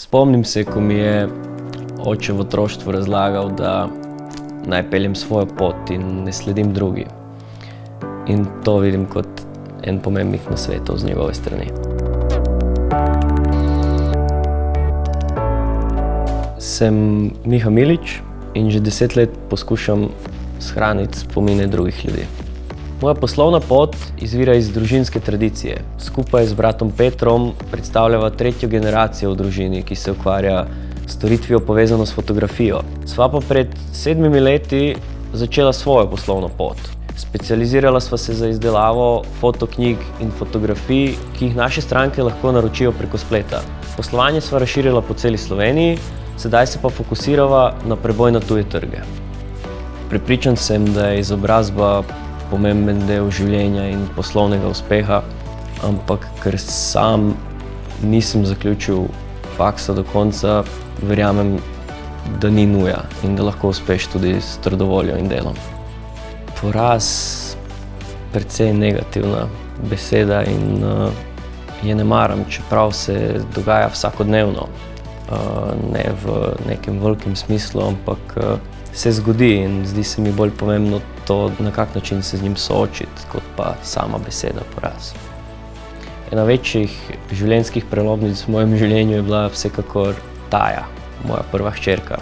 Spomnim se, ko mi je oče v otroštvu razlagal, da naj peljem svojo pot in ne sledim drugi. In to vidim kot en pomembnih nasvetov z njegove strani. Sem Miha Milič in že 10 let poskušam shraniti spomine drugih ljudi. Moja poslovna pot izvira iz družinske tradicije. Skupaj z bratom Petrom predstavljava tretjo generacijo v družini, ki se ukvarja s storitvijo povezano s fotografijo. Sva pa pred 7 leti začela svojo poslovno pot. Specializirala sva se za izdelavo fotoknjig in fotografij, ki jih naše stranke lahko naročijo preko spleta. Poslovanje sva razširila po celi Sloveniji, sedaj se pa fokusirava na preboj na tuje trge. Prepričan sem, da je izobrazba pomemben del življenja in poslovnega uspeha, ampak ker sam nisem zaključil faksa do konca, verjamem, da ni nuja in da lahko uspeš tudi s trdo voljo in delom. Poraz precej negativna beseda in je ne maram, čeprav se dogaja vsakodnevno. Ne v nekem velikem smislu, ampak se zgodi in zdi se mi bolj pomembno to, na kak način se z njim soočiti, kot pa sama beseda poraz. Ena večjih življenjskih prelomnic v mojem življenju je bila vsekakor Taja, moja prva hčerka.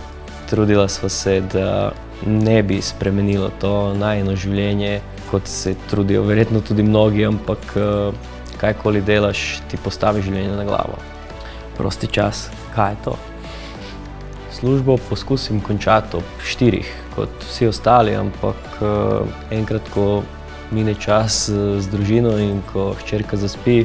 Trudila sva se, da ne bi spremenilo to najino življenje, kot se trudijo verjetno tudi mnogi, ampak kajkoli delaš, ti postavi življenje na glavo. Prosti čas, kaj je to? Službo poskusim končati ob 4, kot vsi ostali, ampak enkrat, ko mine čas z družino in ko hčerka zaspi,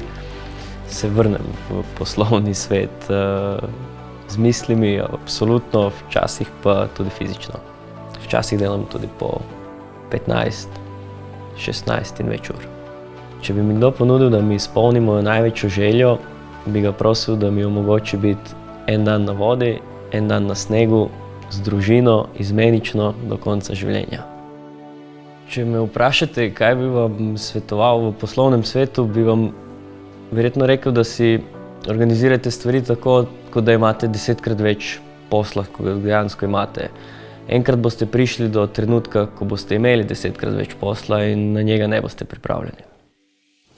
se vrnem v poslovni svet z mislimi, absolutno, včasih pa tudi fizično. Včasih delam tudi po 15, 16 in več ur. Če bi mi kdo ponudil, da mi izpolni mojo največjo željo, bi ga prosil, da mi omogoči biti en dan na vodi, en dan na snegu, z družino, izmenično do konca življenja. Če me vprašate, kaj bi vam svetoval v poslovnem svetu, bi vam verjetno rekel, da si organizirate stvari tako, kot da imate 10-krat več posla, kot ga dejansko imate. Enkrat boste prišli do trenutka, ko boste imeli 10-krat več posla in na njega ne boste pripravljeni.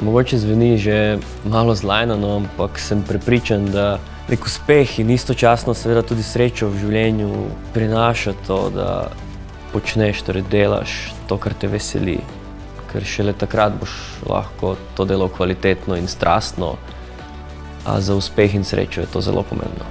Mogoče zveni že malo zlajnano, ampak sem prepričan, da nek uspeh in istočasno seveda tudi srečo v življenju prinaša to, da počneš, torej delaš to, kar te veseli. Ker šele takrat boš lahko to delal kvalitetno in strastno, a za uspeh in srečo je to zelo pomembno.